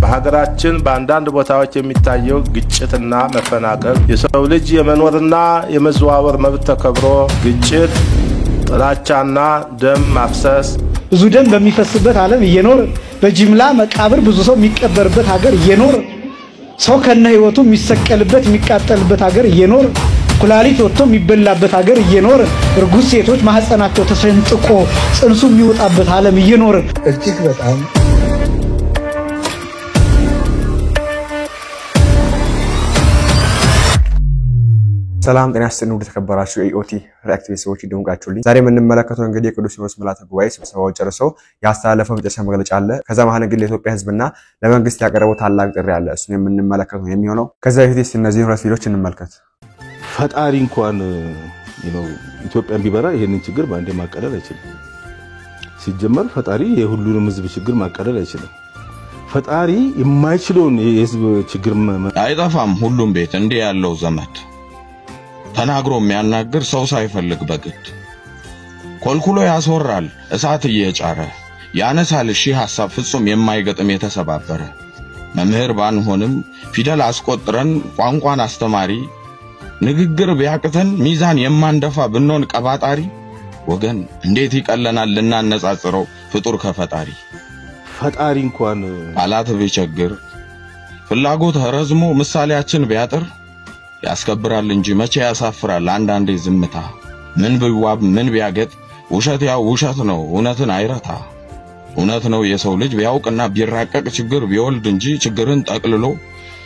በሀገራችን በአንዳንድ ቦታዎች የሚታየው ግጭትና መፈናቀል የሰው ልጅ የመኖርና የመዘዋወር መብት ተከብሮ ግጭት ጥላቻና ደም ማፍሰስ ብዙ ደም በሚፈስበት ዓለም እየኖር በጅምላ መቃብር ብዙ ሰው የሚቀበርበት ሀገር እየኖር ሰው ከነ ህይወቱ የሚሰቀልበት የሚቃጠልበት ሀገር እየኖር ኩላሊት ወጥቶ የሚበላበት ሀገር እየኖር እርጉዝ ሴቶች ማህፀናቸው ተሰንጥቆ ጽንሱ የሚወጣበት ዓለም እየኖር እጅግ በጣም ሰላም ጤና ይስጥልኝ ወደ ተከበራችሁ የኢኦቲ ሪአክቲቭ ሰዎች እንደምቃችሁልኝ ዛሬ የምንመለከተው እንግዲህ የቅዱስ ሲኖዶስ ምልዓተ ጉባኤ ስብሰባው ጨርሰው ያስተላለፈው መጨረሻ መግለጫ አለ። ከዛ መሃል እንግዲህ ለኢትዮጵያ ህዝብና ለመንግስት ያቀረበው ታላቅ ጥሪ አለ። እሱን የምንመለከተው የሚሆነው ከዛ በፊት እነዚህን ሁለት ቪዲዮዎች እንመልከት። ፈጣሪ እንኳን ኢትዮጵያን ቢበራ ይሄንን ችግር ባንዴ ማቀለል አይችልም። ሲጀመር ፈጣሪ የሁሉንም ህዝብ ችግር ማቀለል አይችልም። ፈጣሪ የማይችለውን የህዝብ ችግር አይጠፋም ሁሉም ቤት እንዴ ያለው ዘመድ ተናግሮ የሚያናግር ሰው ሳይፈልግ በግድ ኮልኩሎ ያስወራል እሳት እየጫረ ያነሳል ሺህ ሐሳብ ፍጹም የማይገጥም የተሰባበረ መምህር ባንሆንም ፊደል አስቆጥረን ቋንቋን አስተማሪ ንግግር ቢያቅተን ሚዛን የማንደፋ ብንሆን ቀባጣሪ ወገን እንዴት ይቀለናል ልናነጻጽረው ፍጡር ከፈጣሪ ፈጣሪ እንኳን ቃላት ቢቸግር ፍላጎት ረዝሞ ምሳሌያችን ቢያጥር ያስከብራል እንጂ መቼ ያሳፍራል አንዳንዴ ዝምታ ምን ቢዋብ ምን ቢያገጥ ውሸት ያው ውሸት ነው እውነትን አይረታ እውነት ነው የሰው ልጅ ቢያውቅና ቢራቀቅ ችግር ቢወልድ እንጂ ችግርን ጠቅልሎ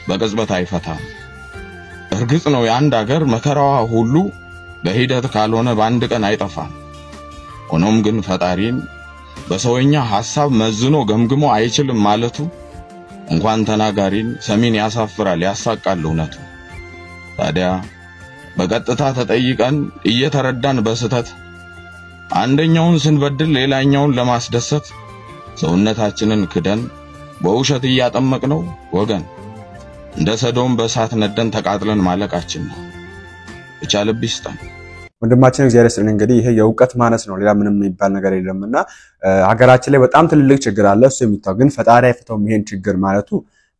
በቅጽበት አይፈታም እርግጥ ነው የአንድ ሀገር መከራዋ ሁሉ በሂደት ካልሆነ በአንድ ቀን አይጠፋም ሆኖም ግን ፈጣሪን በሰውኛ ሐሳብ መዝኖ ገምግሞ አይችልም ማለቱ እንኳን ተናጋሪን ሰሚን ያሳፍራል ያሳቃል እውነቱ ታዲያ በቀጥታ ተጠይቀን እየተረዳን በስተት አንደኛውን ስንበድል ሌላኛውን ለማስደሰት ሰውነታችንን ክደን በውሸት ያጠመቅነው ወገን እንደ ሰዶም በእሳት ነደን ተቃጥለን ማለቃችን ነው ብቻ ልብ ይስጠን ወንድማችን እግዚአብሔር ይስጥልን እንግዲህ ይሄ የእውቀት ማነስ ነው ሌላ ምንም የሚባል ነገር የለምና ሀገራችን ላይ በጣም ትልልቅ ችግር አለ እሱ የሚታው ግን ፈጣሪ አይፈታውም ይሄን ችግር ማለቱ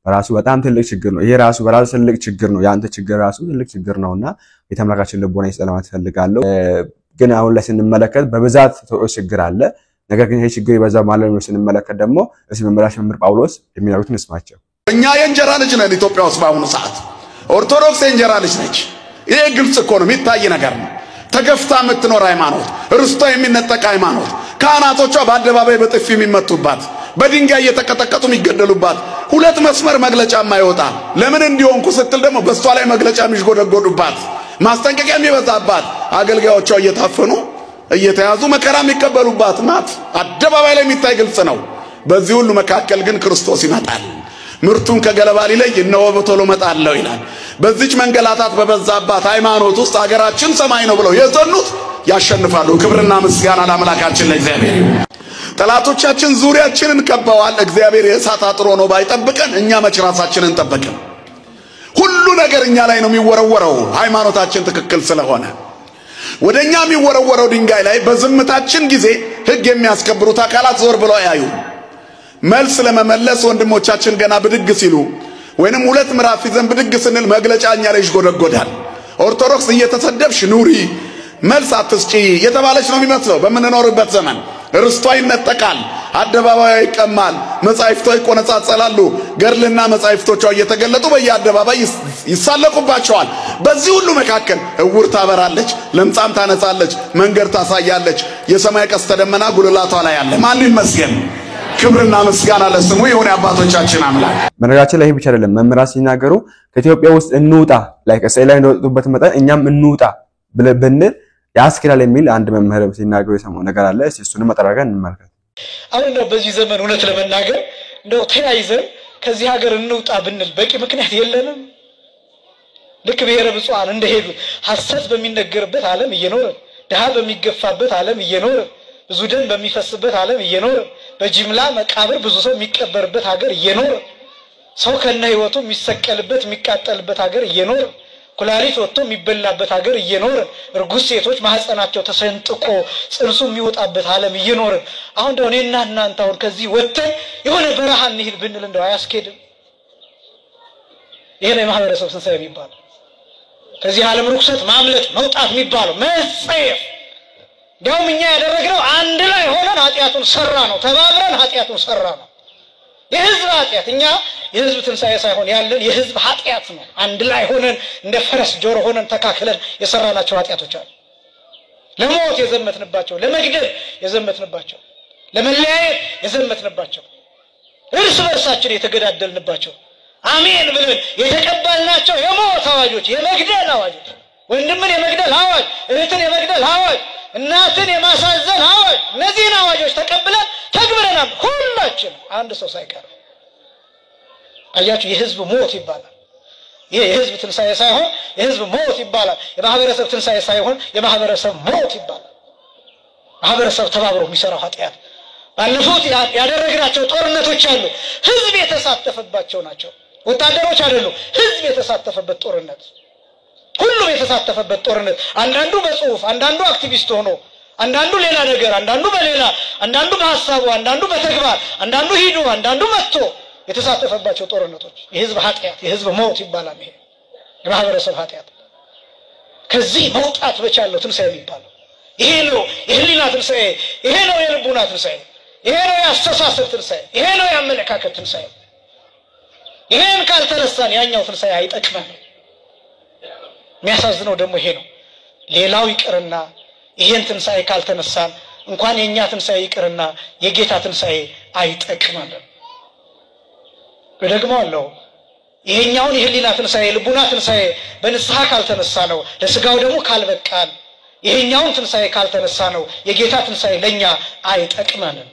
በራሱ በጣም ትልቅ ችግር ነው ይሄ ራሱ በራሱ ትልቅ ችግር ነው ያንተ ችግር ራሱ ትልቅ ችግር ነውና የተመለካችን ልቦና ይስጠላማት ፈልጋለሁ ግን አሁን ላይ ስንመለከት በብዛት ችግር አለ ነገር ግን ይሄ ችግር ይበዛ ማለት ነው ስንመለከት ደግሞ እዚህ መመራሽ መምህር ጳውሎስ የሚያዩት እንስማቸው እኛ የእንጀራ ልጅ ነን ኢትዮጵያ ውስጥ በአሁኑ ሰዓት ኦርቶዶክስ የእንጀራ ልጅ ነች ይሄ ግልጽ እኮ ነው የሚታይ ነገር ነው ተገፍታ የምትኖር ሃይማኖት ርስቷ የሚነጠቅ ሃይማኖት ካህናቶቿ በአደባባይ በጥፊ የሚመቱባት በድንጋይ እየተቀጠቀጡ የሚገደሉባት ሁለት መስመር መግለጫ ማይወጣ ለምን እንዲሆንኩ ስትል ደግሞ በሷ ላይ መግለጫ የሚጎደጎዱባት ማስጠንቀቂያ የሚበዛባት አገልጋዮቿ እየታፈኑ እየተያዙ መከራ የሚቀበሉባት ናት አደባባይ ላይ የሚታይ ግልጽ ነው በዚህ ሁሉ መካከል ግን ክርስቶስ ይመጣል ምርቱን ከገለባ ሊለይ እነሆ በቶሎ መጣለው ይላል በዚች መንገላታት በበዛባት ሃይማኖት ውስጥ ሀገራችን ሰማይ ነው ብለው የጸኑት ያሸንፋሉ ክብርና ምስጋና ለአምላካችን ለእግዚአብሔር ይሁን ጠላቶቻችን ዙሪያችንን ከበዋል እግዚአብሔር የእሳት አጥሮ ነው ባይጠብቀን እኛ መች ራሳችንን ጠበቅን ሁሉ ነገር እኛ ላይ ነው የሚወረወረው ሃይማኖታችን ትክክል ስለሆነ ወደኛ የሚወረወረው ድንጋይ ላይ በዝምታችን ጊዜ ህግ የሚያስከብሩት አካላት ዞር ብለው ያዩ መልስ ለመመለስ ወንድሞቻችን ገና ብድግ ሲሉ ወይንም ሁለት ምዕራፍ ይዘን ብድግ ስንል መግለጫኛ ላይ ይጎደጎዳል ኦርቶዶክስ እየተሰደብሽ ኑሪ መልስ አትስጪ የተባለች ነው የሚመስለው በመንኖርበት ዘመን ርስቷ ይነጠቃል አደባባይ ይቀማል መጻሕፍቷ ይቆነጻጸላሉ ገርልና መጻሕፍቶቿ እየተገለጡ በየአደባባይ ይሳለቁባቸዋል በዚህ ሁሉ መካከል እውር ታበራለች ለምጻም ታነጻለች መንገድ ታሳያለች የሰማይ ቀስተ ደመና ጉልላቷ ላይ አለ ማን ይመስገን ክብርና ምስጋና ለስሙ ይሁን አባቶቻችን አምላክ በነገራችን ላይ ብቻ አይደለም መምህራን ሲናገሩ ከኢትዮጵያ ውስጥ እንውጣ ላይ ከእስራኤል እንደወጡበት መጠን እኛም እንውጣ ብንል ያስከራል የሚል አንድ መምህር ሲናገሩ የሰማው ነገር አለ እሱንም አጠራርገን እንመልከት አሁን ነው በዚህ ዘመን እውነት ለመናገር እንደው ተያይዘን ከዚህ ሀገር እንውጣ ብንል በቂ ምክንያት የለንም ልክ ብሔረ ብፁዓን እንደሄዱ ሐሰት በሚነገርበት ዓለም እየኖረ ደሃ በሚገፋበት ዓለም እየኖረ ብዙ ደም በሚፈስበት ዓለም እየኖረ በጅምላ መቃብር ብዙ ሰው የሚቀበርበት ሀገር እየኖረ ሰው ከነ ህይወቱ የሚሰቀልበት የሚቃጠልበት ሀገር እየኖረ ኩላሊት ወጥቶ የሚበላበት ሀገር እየኖረ እርጉዝ ሴቶች ማህፀናቸው ተሰንጥቆ ጽንሱ የሚወጣበት ዓለም እየኖረ አሁን ደግሞ እኔና እናንተ አሁን ከዚህ ወጥተን የሆነ በረሃ እንሂድ ብንል እንደው አያስኬድም ይሄ ነው የማህበረሰብ ትንሣኤ የሚባለው። ከዚህ ዓለም ርኩሰት ማምለጥ መውጣት የሚባለው መጸየፍ። እንዲያውም እኛ ያደረግነው አንድ ላይ ሆነን ኃጢአቱን ሰራ ነው፣ ተባብረን ኃጢአቱን ሰራ ነው። የህዝብ ኃጢአት እኛ የህዝብ ትንሣኤ ሳይሆን ያለን የህዝብ ኃጢአት ነው። አንድ ላይ ሆነን እንደ ፈረስ ጆሮ ሆነን ተካክለን የሰራናቸው ኃጢአቶች አሉ። ለሞት የዘመትንባቸው፣ ለመግደል የዘመትንባቸው፣ ለመለያየት የዘመትንባቸው፣ እርስ በርሳችን የተገዳደልንባቸው፣ አሜን ብለን የተቀበልናቸው የሞት አዋጆች፣ የመግደል አዋጆች፣ ወንድምን የመግደል አዋጅ፣ እህትን የመግደል አዋጅ፣ እናትን የማሳዘን አዋጅ፣ እነዚህን አዋጆች ተቀብለን ተግብረናል። ሁላችን አንድ ሰው ሳይቀር። አያችሁ የህዝብ ሞት ይባላል። ይሄ የህዝብ ትንሣኤ ሳይሆን የህዝብ ሞት ይባላል። የማህበረሰብ ትንሣኤ ሳይሆን የማህበረሰብ ሞት ይባላል። ማህበረሰብ ተባብሮ የሚሰራው ኃጢአት ባለፉት ያደረግናቸው ጦርነቶች አሉ። ህዝብ የተሳተፈባቸው ናቸው። ወታደሮች አይደሉም። ህዝብ የተሳተፈበት ጦርነት፣ ሁሉም የተሳተፈበት ጦርነት። አንዳንዱ በጽሁፍ፣ አንዳንዱ አክቲቪስት ሆኖ፣ አንዳንዱ ሌላ ነገር፣ አንዳንዱ በሌላ፣ አንዳንዱ በሐሳቡ፣ አንዳንዱ በተግባር፣ አንዳንዱ ሂዶ፣ አንዳንዱ መጥቶ የተሳተፈባቸው ጦርነቶች የህዝብ ኃጢአት፣ የህዝብ ሞት ይባላል። ይሄ የማህበረሰብ ኃጢአት። ከዚህ መውጣት በቻለው ትንሣኤ የሚባለው ይሄ ነው። የህሊና ትንሣኤ ይሄ ነው። የልቡና ትንሣኤ ይሄ ነው። የአስተሳሰብ ትንሣኤ ይሄ ነው። የአመለካከት ትንሣኤ ይሄን ካልተነሳን ያኛው ትንሣኤ አይጠቅመንም። የሚያሳዝነው ደግሞ ይሄ ነው። ሌላው ይቅርና ይሄን ትንሣኤ ካልተነሳን እንኳን የኛ ትንሣኤ ይቅርና የጌታ ትንሣኤ አይጠቅመንም። ደግሞ አለው ይሄኛውን የህሊና ትንሣኤ የልቡና ትንሣኤ በንስሐ ካልተነሳ ነው፣ ለስጋው ደግሞ ካልበቃን፣ ይሄኛውን ትንሣኤ ካልተነሳ ነው የጌታ ትንሣኤ ለኛ አይጠቅመንም።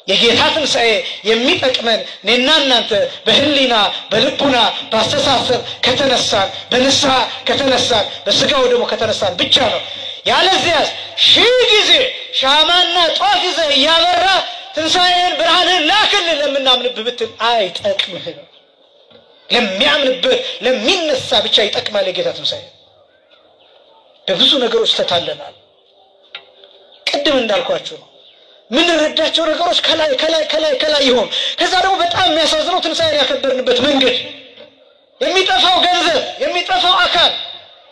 የጌታ ትንሣኤ የሚጠቅመን እኔና እናንተ በህሊና በልቡና በአስተሳሰብ ከተነሳን፣ በንስሐ ከተነሳን፣ በስጋው ደግሞ ከተነሳን ብቻ ነው። ያለዚያስ ሺህ ጊዜ ሻማና ጧፍ ይዘህ እያበራ ትንሣኤን ብርሃንን ላክልን ለምናምንብህ ብትል አይጠቅምህም። ለሚያምንበት ለሚነሳ ብቻ ይጠቅማል የጌታ ትንሣኤ። በብዙ ነገሮች ተታለናል። ቅድም እንዳልኳችሁ ነው። ምን ረዳቸው ነገሮች ከላይ ይሆን። ከዛ ደግሞ በጣም የሚያሳዝነው ትንሣኤን ያከበርንበት መንገድ፣ የሚጠፋው ገንዘብ፣ የሚጠፋው አካል፣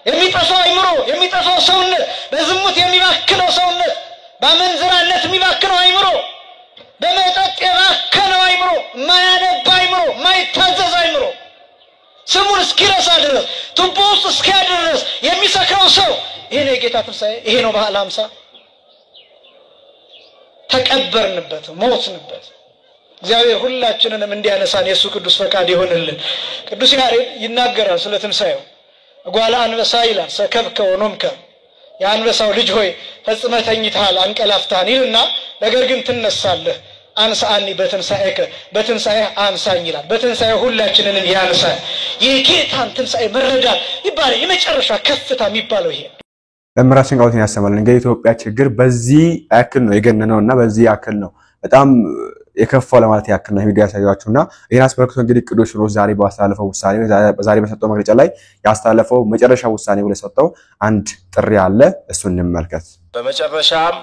የሚጠፋው አይምሮ፣ የሚጠፋው ሰውነት፣ በዝሙት የሚባክነው ሰውነት፣ በአመንዝራነት የሚባክነው አይምሮ፣ በመጠጥ የባከነው አይምሮ፣ የማያነባ አይምሮ፣ የማይታዘዝ አይምሮ፣ ስሙን እስኪረሳ ድረስ ቱቦ ውስጥ እስኪያድር ድረስ የሚሰክረው ሰው ይሄ ነው የጌታ ትንሣኤ። ይሄ ነው በዓለ ሃምሳ። ተቀበርንበት፣ ሞትንበት። እግዚአብሔር ሁላችንንም እንዲያነሳን የሱ ቅዱስ ፈቃድ ይሆንልን። ቅዱስ ያሬድ ይናገራል ስለ ትንሣኤው። እጓለ አንበሳ ይላል ሰከብከ ወኖምከ፣ የአንበሳው ልጅ ሆይ ፈጽመህ ተኝተሃል አንቀላፍተሃል ይልና ነገር ግን ትነሳለህ። አንሳአኒ በትንሣኤከ፣ በትንሣኤ አንሳኝ ይላል። በትንሣኤ ሁላችንንም ያንሳል። የጌታን ትንሣኤ መረዳት ይባላል የመጨረሻ ከፍታ የሚባለው ይሄ። ለምራችን ቃውትን ያሰማልን። እንግዲህ ኢትዮጵያ ችግር በዚህ ያክል ነው የገነነውና በዚህ ያክል ነው በጣም የከፋው ለማለት ያክል ነው ቪዲዮ ያሳያችሁና ይሄን አስመልክቶ እንግዲህ ቅዱስ ሲኖዶስ ዛሬ ባስተላለፈው ውሳኔ ዛሬ በሰጠው መግለጫ ላይ ያስተላለፈው መጨረሻ ውሳኔ ብሎ ሰጠው አንድ ጥሪ አለ። እሱን እንመልከት። በመጨረሻም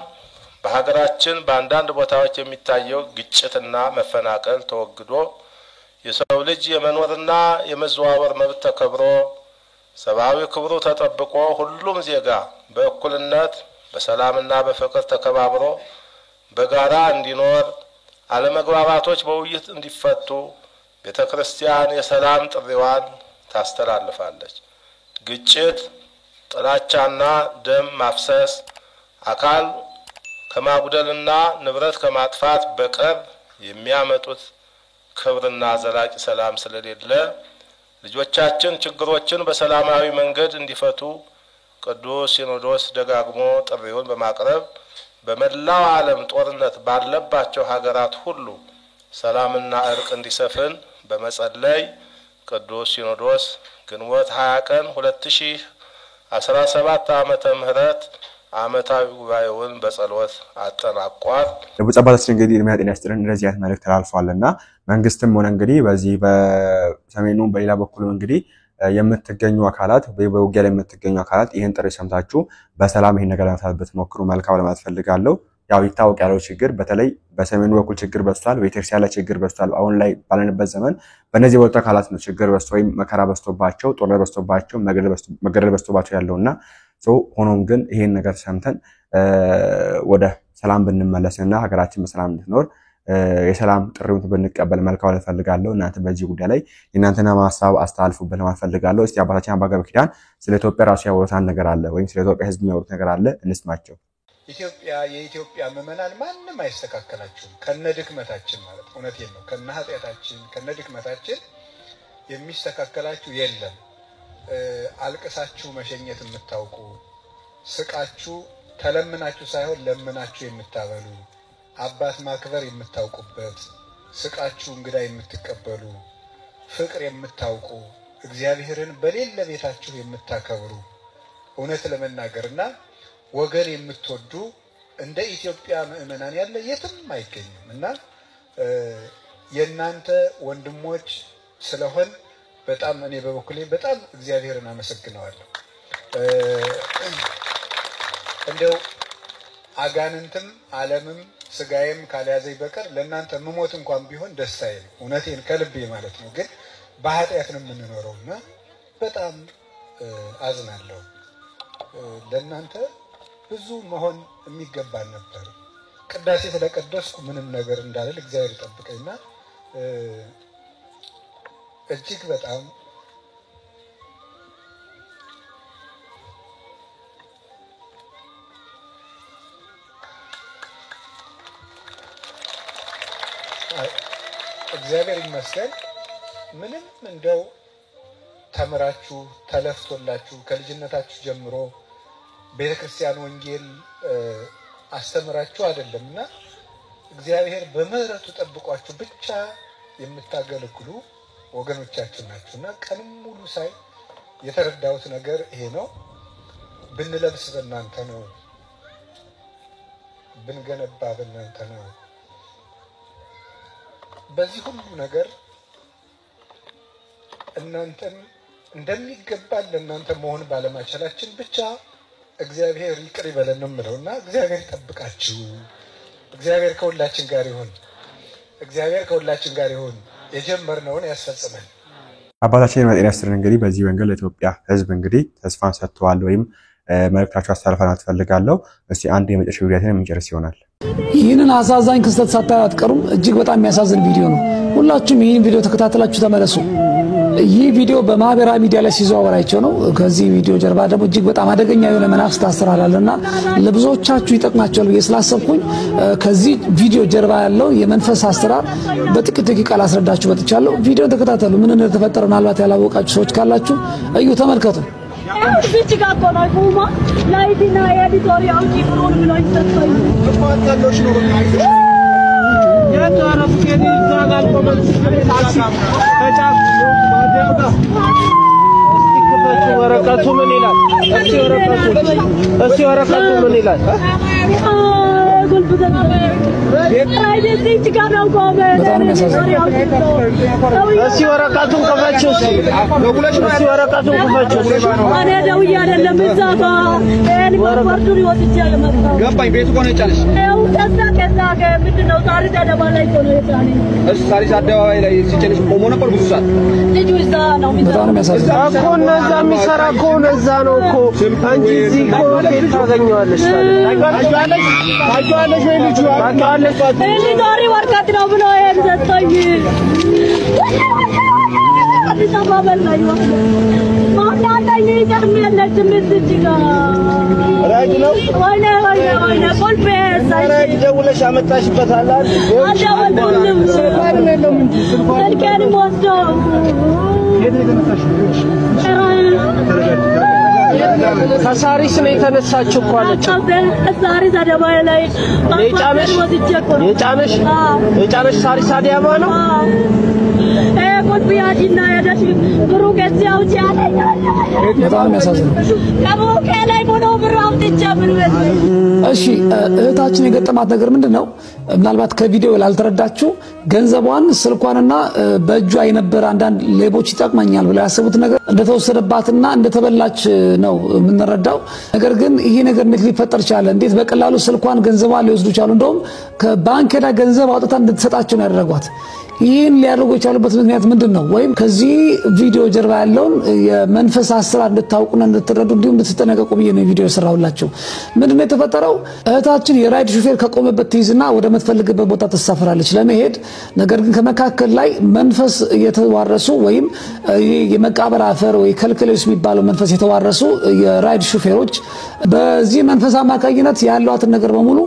በሀገራችን በአንዳንድ ቦታዎች የሚታየው ግጭትና መፈናቀል ተወግዶ የሰው ልጅ የመኖርና የመዘዋወር መብት ተከብሮ ሰብአዊ ክብሩ ተጠብቆ ሁሉም ዜጋ በእኩልነት በሰላምና በፍቅር ተከባብሮ በጋራ እንዲኖር አለመግባባቶች በውይይት እንዲፈቱ ቤተክርስቲያን የሰላም ጥሪዋን ታስተላልፋለች። ግጭት፣ ጥላቻና ደም ማፍሰስ አካል ከማጉደልና ንብረት ከማጥፋት በቀር የሚያመጡት ክብርና ዘላቂ ሰላም ስለሌለ ልጆቻችን ችግሮችን በሰላማዊ መንገድ እንዲፈቱ ቅዱስ ሲኖዶስ ደጋግሞ ጥሪውን በማቅረብ በመላው ዓለም ጦርነት ባለባቸው ሀገራት ሁሉ ሰላምና እርቅ እንዲሰፍን በመጸለይ ቅዱስ ሲኖዶስ ግንቦት 20 ቀን 2017 ዓመተ ምህረት ዓመታዊ ጉባኤውን በጸሎት አጠናቋል። ለብፁዕ አባታችን እንግዲህ እድሜ ጤና ይስጥልን እንደዚህ አይነት መልእክት ተላልፏልና መንግስትም ሆነ እንግዲህ በዚህ በሰሜኑ በሌላ በኩልም እንግዲህ የምትገኙ አካላት በውጊያ ላይ የምትገኙ አካላት ይሄን ጥሪ ሰምታችሁ በሰላም ይሄን ነገር ለማሳለፍ ብትሞክሩ መልካም ለማለት ፈልጋለሁ። ያው ይታወቅ ያለው ችግር በተለይ በሰሜኑ በኩል ችግር በስቷል በኢትዮጵያ ላይ ችግር በስቷል አሁን ላይ ባለንበት ዘመን በእነዚህ ወጣ ካላት ነው ችግር በስቶ ወይም መከራ በስቶባቸው ጦርነት በስቶባቸው መገደል በስቶባቸው ያለውና ሆኖም ግን ይሄን ነገር ሰምተን ወደ ሰላም ብንመለስና ሀገራችን በሰላም እንድትኖር የሰላም ጥሪውን ብንቀበል መልካም ፈልጋለሁ እናንተ በዚህ ጉዳይ ላይ እናንተና ማስተባበ አስተላልፉበት ለማለት ፈልጋለሁ እስቲ አባታችን አባ ገብረ ኪዳን ስለ ኢትዮጵያ ራሱ ያወሩታን ነገር አለ ወይም ስለ ኢትዮጵያ ህዝብ የሚያወሩት ነገር አለ እንስማቸው የኢትዮጵያ ምዕመናን ማንንም አይስተካከላችሁም ከነድክመታችን ማለት እውነቴን ነው ከነኃጢያታችን ከነድክመታችን የሚስተካከላችሁ የለም አልቅሳችሁ መሸኘት የምታውቁ ስቃችሁ ተለምናችሁ ሳይሆን ለምናችሁ የምታበሉ አባት ማክበር የምታውቁበት ስቃችሁ እንግዳ የምትቀበሉ ፍቅር የምታውቁ እግዚአብሔርን በሌለ ቤታችሁ የምታከብሩ እውነት ለመናገርና ወገን የምትወዱ እንደ ኢትዮጵያ ምዕመናን ያለ የትም አይገኝምና የናንተ ወንድሞች ስለሆን በጣም እኔ በበኩሌ በጣም እግዚአብሔርን አመሰግናለሁ እንደው አጋንንትም ዓለምም ስጋዬም ካልያዘኝ በቀር ለናንተ መሞት እንኳን ቢሆን ደስታዬ ነው እውነቴን ከልቤ ማለት ነው ግን በኃጢአት ነው የምንኖረውና በጣም አዝናለሁ ለናንተ ብዙ መሆን የሚገባን ነበር ቅዳሴ ስለቀደስኩ ምንም ነገር እንዳልል እግዚአብሔር ይጠብቀኝና እጅግ በጣም እግዚአብሔር ይመስገን ምንም እንደው ተምራችሁ ተለፍቶላችሁ ከልጅነታችሁ ጀምሮ ቤተክርስቲያን ወንጌል አስተምራችሁ አይደለምና እግዚአብሔር በምህረቱ ጠብቋችሁ ብቻ የምታገለግሉ ወገኖቻችን ናችሁና ቀንም ሙሉ ሳይ የተረዳሁት ነገር ይሄ ነው ብንለብስ በእናንተ ነው ብንገነባ በእናንተ ነው በዚህ ሁሉ ነገር እናንተን እንደሚገባ ለእናንተ መሆን ባለማቻላችን ብቻ እግዚአብሔር ይቅር ይበለን ነው የምለውና እግዚአብሔር ይጠብቃችሁ እግዚአብሔር ከሁላችን ጋር ይሁን እግዚአብሔር ከሁላችን ጋር ይሁን የጀመርነውን ያስፈጽመን አባታችን መጤና ያስተን እንግዲህ በዚህ ወንጌል ለኢትዮጵያ ህዝብ እንግዲህ ተስፋን ሰጥተዋል ወይም መልእክታቸው አስተላልፈናል ፈልጋለሁ እስቲ አንድ የመጨረሻ ቪዲዮአችንን እንጨርስ ይሆናል ይህንን አሳዛኝ ክስተት ሳታዩ አትቀሩም እጅግ በጣም የሚያሳዝን ቪዲዮ ነው ሁላችሁም ይህን ቪዲዮ ተከታተላችሁ ተመለሱ ይህ ቪዲዮ በማህበራዊ ሚዲያ ላይ ሲዘዋወር አይቼው ነው ከዚህ ቪዲዮ ጀርባ ደግሞ እጅግ በጣም አደገኛ የሆነ መናፍስት አስተራራለና ለብዙዎቻችሁ ይጠቅማችኋል ብዬ ስላሰብኩኝ ከዚህ ቪዲዮ ጀርባ ያለው የመንፈስ አስተራር በጥቂት ደቂቃ ላስረዳችሁ መጥቻለሁ ቪዲዮን ተከታተሉ ምን እንደተፈጠረ ምናልባት ያላወቃችሁ ሰዎች ካላችሁ እዩ ተመልከቱ እዚህ ጋር ቆናይ ቆማ ላይዲና ኤዲቶሪያል ኪብሩን ብሎ ይሰጣል ተፋታሎሽ ነው ያታረፍ ከኔ ዛጋል ቆመን ታክሲ ተጫፍ ማዲያጋ እስቲ ወረቀቱ ምን ይላል እስቲ ወረቀቱ ምን ይላል ጉልብ ተናበ ራይደንት ጋር ነው ቆመ እስቲ ወረቀቱን ከፈችው እስቲ ወረቀቱን ከፈችው አኔ ደውዬ አይደለም እዛ ጋር ወረቀቱን ይወጥቻል መጣ ገባኝ ቤቱ ቆነ ጫለሽ ነው ከዛ ምንድነው ታሪክ አደባባይ ላይ ቆነ ይጫኔ እሱ ታሪክ አደባባይ ላይ ሲጨልሽ ቆሞ ነበር ብዙ ሰዓት ልጁ እዛ ነው እኮ እነዛ የሚሰራ ከሆነ እዛ ነው እኮ አንቺ እዚህ እኮ ቤት ታገኘዋለሽ ታውቂዋለሽ ወይ ልጁ ታውቂዋለሽ እኔ ዛሬ ወረቀት ነው ብሎ የሰጠኝ አዲስ አበባ ላይ ማናለኝ ይጨርም የለችም እዚህ ጋር ራጅ ነው ወይኔ ኮልፌስ ራጅ ደውለሽ አመጣሽበታል አይደል ስልካን ነው እንጂ ስልካን ወስዶ ከሳሪስ ነው የተነሳችው እኮ አለች ሳሪስ አደባባይ ላይ የጫነሽ ሳሪስ አደባባይ ነው ኮልፌ ቢያዲና ያዳሽ ብሩክ እዚያው ቻለኝ በጣም ያሳዝናል። ከቦኬ ላይ ሆኖ ብራው ተጨምር እሺ እህታችን የገጠማት ነገር ምንድነው? ምናልባት ከቪዲዮ ላልተረዳችሁ ገንዘቧን ስልኳንና በእጇ የነበረ አንዳንድ ሌቦች ይጠቅመኛል ብለው ያሰቡት ነገር እንደተወሰደባትና እንደተበላች ነው የምንረዳው። ነገር ግን ይሄ ነገር እንዴት ሊፈጠር ቻለ? እንዴት በቀላሉ ስልኳን ገንዘቧን ሊወስዱ ቻሉ? እንደውም ከባንክ ሄዳ ገንዘብ አውጥታ እንድትሰጣቸው ነው ያደረጓት። ይህን ሊያደርጉ የቻሉበት ምክንያት ምንድነው? ወይም ከዚህ ቪዲዮ ጀርባ ያለውን የመንፈስ አሰራር እንድታውቁና እንድትረዱ እንዲሁም እንድትጠነቀቁ ብዬ ነው ቪዲዮ ሰራውላችሁ። ምንድነው የተፈጠረው? እህታችን የራይድ ሹፌር ከቆመበት ትይዝና ወደ መትፈልግበት ቦታ ተሳፍራለች ለመሄድ። ነገር ግን ከመካከል ላይ መንፈስ የተዋረሱ ወይም የመቃብር አፈር ወይ ከልክሌስ የሚባለው መንፈስ የተዋረሱ የራይድ ሹፌሮች በዚህ መንፈስ አማካኝነት ያሏትን ነገር በሙሉ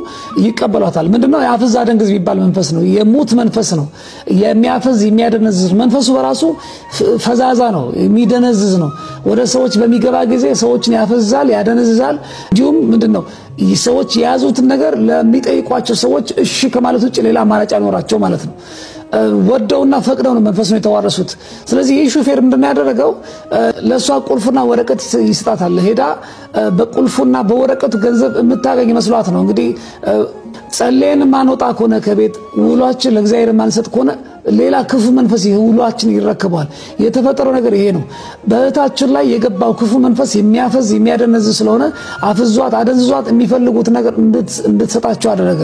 ይቀበሏታል። ምንድነው? ያፍዝ አደንግዝ የሚባል መንፈስ ነው። የሙት መንፈስ ነው። የሚያፈዝ የሚያደነዝዝ መንፈሱ በራሱ ፈዛዛ ነው፣ የሚደነዝዝ ነው። ወደ ሰዎች በሚገባ ጊዜ ሰዎችን ያፈዛል፣ ያደነዝዛል። እንዲሁም ምንድነው ሰዎች የያዙትን ነገር ለሚጠይቋቸው ሰዎች እሺ ከማለት ውጭ ሌላ አማራጭ አይኖራቸው ማለት ነው። ወደውና ፈቅደው ነው መንፈሱን የተዋረሱት። ስለዚህ ይህ ሹፌር ምንድነው ያደረገው? ለሷ ቁልፍና ወረቀት ይስጣታል። ሄዳ በቁልፉና በወረቀቱ ገንዘብ የምታገኝ መስሏት ነው እንግዲህ ጸልየን ማንወጣ ከሆነ ከቤት ውሏችን ለእግዚአብሔር ማንሰጥ ከሆነ ሌላ ክፉ መንፈስ ውሏችን ይረከባል። የተፈጠረው ነገር ይሄ ነው። በእህታችን ላይ የገባው ክፉ መንፈስ የሚያፈዝ የሚያደነዝዝ ስለሆነ አፍዟት አደንዝዟት የሚፈልጉት ነገር እንድትሰጣቸው አደረገ።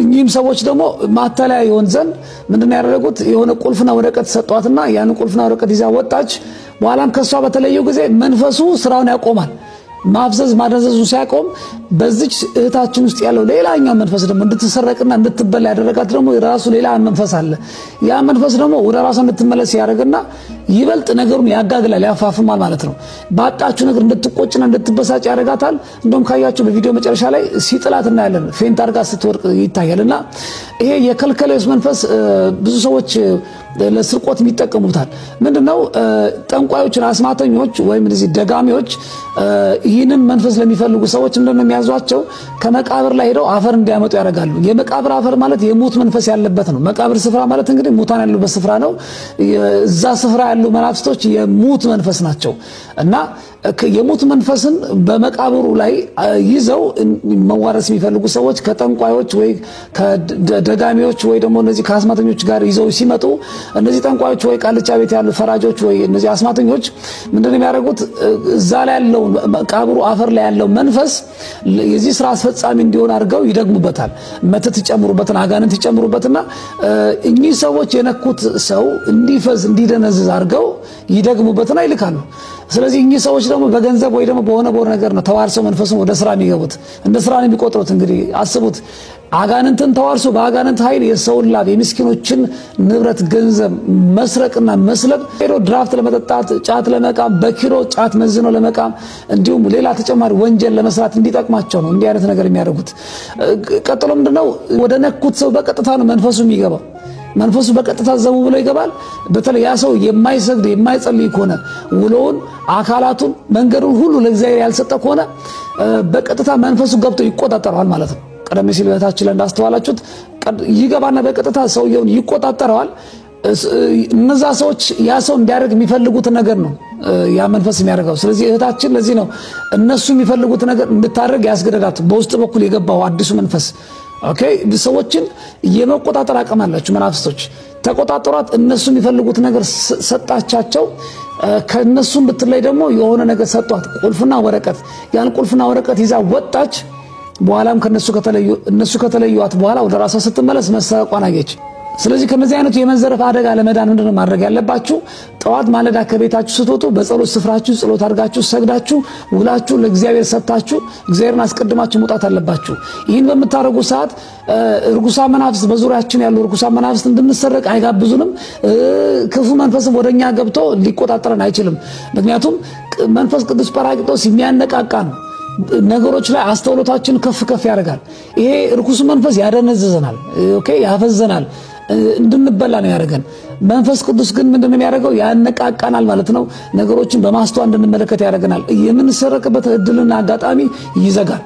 እኚህም ሰዎች ደግሞ ማታለያ ይሆን ዘንድ ምንድነው ያደረጉት? የሆነ ቁልፍና ወረቀት ሰጧትና ያን ቁልፍና ወረቀት ይዛ ወጣች። በኋላም ከሷ በተለየው ጊዜ መንፈሱ ስራውን ያቆማል። ማፍዘዝ ማደንዘዙ ሲያቆም በዚች እህታችን ውስጥ ያለው ሌላኛው መንፈስ ደግሞ እንድትሰረቅና እንድትበላ ያደረጋት ደግሞ የራሱ ሌላ መንፈስ አለ። ያ መንፈስ ደግሞ ወደ ራሷ እንድትመለስ ያደርግና ይበልጥ ነገሩን ያጋግላል፣ ያፋፍማል ማለት ነው። ባጣችሁ ነገር እንድትቆጭና እንድትበሳጭ ያደርጋታል። እንደውም ካያችሁ በቪዲዮ መጨረሻ ላይ ሲጥላት እናያለን። ፌንት አድርጋ ስትወርቅ ይታያልና ይሄ የከልከሌስ መንፈስ ብዙ ሰዎች ለስርቆት የሚጠቀሙታል። ምንድነው? ጠንቋዮችና አስማተኞች ወይም እዚህ ደጋሚዎች ይህንን መንፈስ ለሚፈልጉ ሰዎች እንደነው የሚያዟቸው ከመቃብር ላይ ሄደው አፈር እንዲያመጡ ያደርጋሉ። የመቃብር አፈር ማለት የሙት መንፈስ ያለበት ነው። መቃብር ስፍራ ማለት እንግዲህ ሙታን ያሉበት ስፍራ ነው። እዛ ስፍራ ያሉ መናፍስቶች የሙት መንፈስ ናቸው እና የሙት መንፈስን በመቃብሩ ላይ ይዘው መዋረስ የሚፈልጉ ሰዎች ከጠንቋዮች ወይ ከደጋሚዎች ወይ ደግሞ እነዚህ ከአስማተኞች ጋር ይዘው ሲመጡ እነዚህ ጠንቋዮች ወይ ቃልቻ ቤት ያሉ ፈራጆች ወይ እነዚህ አስማተኞች ምንድነው የሚያደርጉት? እዛ ላይ ያለው መቃብሩ አፈር ላይ ያለው መንፈስ የዚህ ስራ አስፈጻሚ እንዲሆን አድርገው ይደግሙበታል። መተት ይጨምሩበትና አጋንንት ይጨምሩበትና እኚህ ሰዎች የነኩት ሰው እንዲፈዝ እንዲደነዝዝ አድርገው ይደግሙበትና ይልካሉ። ስለዚህ እኚህ ሰዎች ደግሞ በገንዘብ ወይ ደግሞ በሆነ ነገር ነው ተዋርሰው መንፈሱን ወደ ስራ የሚገቡት። እንደ ስራ ነው የሚቆጥሩት። እንግዲህ አስቡት፣ አጋንንትን ተዋርሶ በአጋንንት ኃይል የሰውን ላብ የምስኪኖችን ንብረት ገንዘብ መስረቅና መስለብ፣ ሄዶ ድራፍት ለመጠጣት ጫት ለመቃም በኪሎ ጫት መዝኖ ለመቃም እንዲሁም ሌላ ተጨማሪ ወንጀል ለመስራት እንዲጠቅማቸው ነው እንዲህ አይነት ነገር የሚያደርጉት። ቀጥሎ ምንድነው? ወደ ነኩት ሰው በቀጥታ ነው መንፈሱ የሚገባው። መንፈሱ በቀጥታ ዘሙ ብሎ ይገባል። በተለይ ያ ሰው የማይሰግድ የማይጸልይ ከሆነ ውሎውን አካላቱን መንገዱን ሁሉ ለእግዚአብሔር ያልሰጠ ከሆነ በቀጥታ መንፈሱ ገብቶ ይቆጣጠረዋል ማለት ነው። ቀደም ሲል በታች ላይ እንዳስተዋላችሁት ይገባና በቀጥታ ሰውየውን ይቆጣጠረዋል። እነዛ ሰዎች ያ ሰው እንዲያደርግ የሚፈልጉት ነገር ነው ያ መንፈስ የሚያደርገው። ስለዚህ እህታችን ለዚህ ነው እነሱ የሚፈልጉት ነገር እንድታደርግ ያስገደዳት በውስጥ በኩል የገባው አዲሱ መንፈስ። ኦኬ፣ ሰዎችን የመቆጣጠር አቅም አላቸው መናፍስቶች። ተቆጣጠሯት፣ እነሱ የሚፈልጉት ነገር ሰጣቻቸው። ከነሱ ብትለይ ደግሞ የሆነ ነገር ሰጧት፣ ቁልፍና ወረቀት። ያን ቁልፍና ወረቀት ይዛ ወጣች። በኋላም እነሱ ከተለዩዋት በኋላ ወደ ራሷ ስትመለስ መሰረቋን አገኘች። ስለዚህ ከነዚህ አይነቱ የመንዘረፍ አደጋ ለመዳን ምንድነው ማድረግ ያለባችሁ? ጠዋት ማለዳ ከቤታችሁ ስትወጡ በጸሎት ስፍራችሁ ጸሎት አድርጋችሁ ሰግዳችሁ ውላችሁ ለእግዚአብሔር ሰጥታችሁ እግዚአብሔርን አስቀድማችሁ መውጣት አለባችሁ። ይህን በምታረጉ ሰዓት እርኩሳን መናፍስት በዙሪያችን ያሉ እርኩሳን መናፍስት እንድንሰረቅ አይጋብዙንም። ክፉ መንፈስም ወደኛ ገብቶ ሊቆጣጠረን አይችልም። ምክንያቱም መንፈስ ቅዱስ ጰራቅሊጦስ የሚያነቃቃ ነው። ነገሮች ላይ አስተውሎታችን ከፍ ያደርጋል። ይሄ እርኩስ መንፈስ ያደነዝዘናል፣ ኦኬ፣ ያፈዘናል፣ እንድንበላ ነው ያደርገን። መንፈስ ቅዱስ ግን ምንድነው የሚያደርገው? ያነቃቃናል ማለት ነው። ነገሮችን በማስተዋል እንድንመለከት ያደርገናል። የምንሰረቅበት እድልና አጋጣሚ ይዘጋል።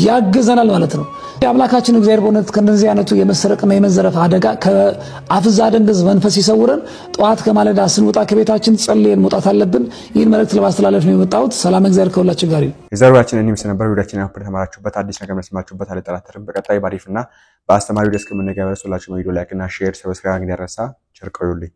ያግዘናል ማለት ነው። አምላካችን እግዚአብሔር በእውነት ከነዚህ አይነቱ የመሰረቅና የመዘረፍ አደጋ ከአፍዛ ደንገዝ መንፈስ ይሰውረን። ጠዋት ከማለዳ ስንወጣ ከቤታችን ጸልየን መውጣት አለብን። ይህን መልእክት ለማስተላለፍ ነው የመጣሁት። ሰላም እግዚአብሔር ከሁላችን ጋር ይሁን። የዛሬዋችን እኔም ስለነበር ወዳችን አፕ ተማራችሁበት አዲስ ነገር መስማችሁበት አልጠራጠርም። በቀጣይ ባሪፍና በአስተማሪው ደስ ከመነጋገር ሰላችሁ ቪዲዮ ላይክ እና ሼር ሰብስክራይብ እንዲያረሳ ቸር ቆዩልኝ።